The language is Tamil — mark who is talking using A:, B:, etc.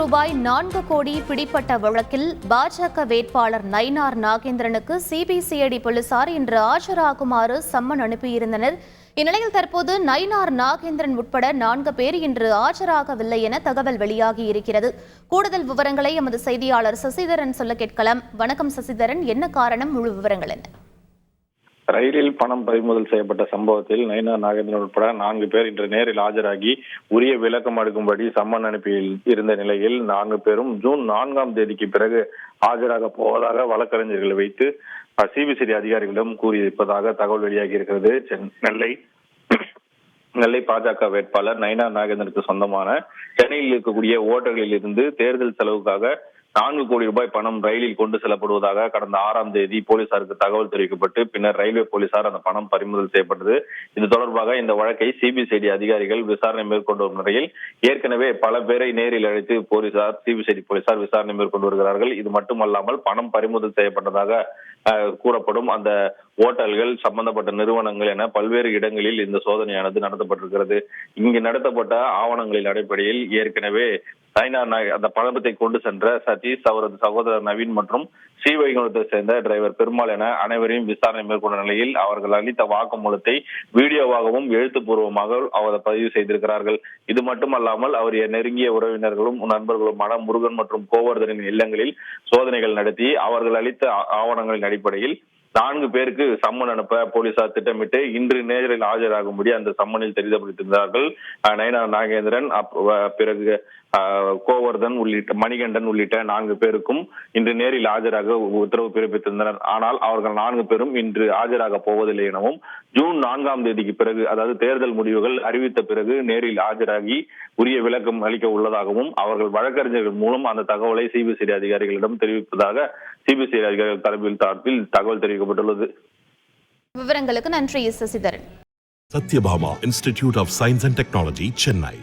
A: ரூபாய் 4 கோடி பிடிப்பட்ட வழக்கில் பாஜக வேட்பாளர் நயினார் நாகேந்திரனுக்கு சிபிசிஐடி போலீசார் இன்று ஆஜராகுமாறு சம்மன் அனுப்பியிருந்தனர். இந்நிலையில் தற்போது நயினார் நாகேந்திரன் உட்பட 4 பேர் இன்று ஆஜராகவில்லை என தகவல் வெளியாகியிருக்கிறது. கூடுதல் விவரங்களை எமது செய்தியாளர் சசிதரன் சொல்ல கேட்கலாம். வணக்கம் சசிதரன், என்ன காரணம், முழு விவரங்கள் என்ன?
B: ரயிலில் பணம் பறிமுதல் செய்யப்பட்ட சம்பவத்தில் நயினார் நாகேந்திரன் உட்பட 4 பேர் இன்று நேரில் ஆஜராகி உரிய விளக்கம் அளிக்கும்படி சம்மன் அனுப்பி இருந்த நிலையில் 4 பேரும் ஜூன் 4ஆம் தேதிக்கு பிறகு ஆஜராக போவதாக வழக்கறிஞர்களை வைத்து சிபிசிஐடி அதிகாரிகளிடம் கூறியிருப்பதாக தகவல் வெளியாகி இருக்கிறது. நெல்லை பாஜக வேட்பாளர் நயினார் நாகேந்திரனுக்கு சொந்தமான சென்னையில் இருக்கக்கூடிய ஓட்டல்களில் இருந்து தேர்தல் செலவுக்காக 4 கோடி ரூபாய் பணம் ரயிலில் கொண்டு செல்லப்படுவதாக கடந்த 6ஆம் தேதி போலீசாருக்கு தகவல் தெரிவிக்கப்பட்டு பின்னர் ரயில்வே போலீசார் அந்த பணம் பறிமுதல் செய்யப்பட்டது. இது தொடர்பாக இந்த வழக்கை சிபிசிஐடி அதிகாரிகள் விசாரணை மேற்கொண்டு வரும் நிலையில் ஏற்கனவே பல பேரை நேரில் அழைத்து சிபிசிஐடி போலீசார் விசாரணை மேற்கொண்டு வருகிறார்கள். இது மட்டுமல்லாமல் பணம் பறிமுதல் செய்யப்பட்டதாக கூறப்படும் அந்த ஓட்டல்கள், சம்பந்தப்பட்ட நிறுவனங்கள் என பல்வேறு இடங்களில் இந்த சோதனையானது நடத்தப்பட்டிருக்கிறது. இங்கு நடத்தப்பட்ட ஆவணங்களின் அடிப்படையில் ஏற்கனவே நயினார் அந்த பணத்தை கொண்டு சென்ற சதீஷ், அவரது சகோதரர் நவீன் மற்றும் ஸ்ரீவைகுண்டத்தை சேர்ந்த டிரைவர் பெருமாள் என அனைவரையும் விசாரணை மேற்கொண்ட நிலையில் அவர்கள் அளித்த வாக்குமூலத்தை வீடியோவாகவும் எழுத்துப்பூர்வமாக அவர் பதிவு செய்திருக்கிறார்கள். இது மட்டுமல்லாமல் அவர் நெருங்கிய உறவினர்களும் நண்பர்களுமான முருகன் மற்றும் கோவர்தனின் இல்லங்களில் சோதனைகள் நடத்தி அவர்கள் அளித்த ஆவணங்களின் அடிப்படையில் 4 பேருக்கு சம்மன் அனுப்ப போலீசார் திட்டமிட்டு இன்று நேரில் ஆஜராகும்படி அந்த சம்மனில் தெரிவித்திருந்தார்கள். நயினார் நாகேந்திரன், பிறகு கோவர்தன் உள்ளிட்ட மணிகண்டன் உள்ளிட்ட 4 பேருக்கும் இன்று நேரில் ஆஜராக உத்தரவு பிறப்பித்திருந்தனர். ஆனால் அவர்கள் 4 பேரும் இன்று ஆஜராக போவதில்லை எனவும் ஜூன் 4ஆம் தேதிக்கு பிறகு, அதாவது தேர்தல் முடிவுகள் அறிவித்த பிறகு நேரில் ஆஜராகி உரிய விளக்கம் அளிக்க உள்ளதாகவும் அவர்கள் வழக்கறிஞர்கள் மூலம் அந்த தகவலை சிபிசிஐடி அதிகாரிகளிடம் தெரிவிப்பதாக சிபிசிஐடி அதிகாரிகள் தலைமையில் சார்பில் தகவல் தெரிவிக்கப்பட்டுள்ளது.
A: விவரங்களுக்கு நன்றி Sasidharan.
C: Sathyabama institute of science and technology, Chennai.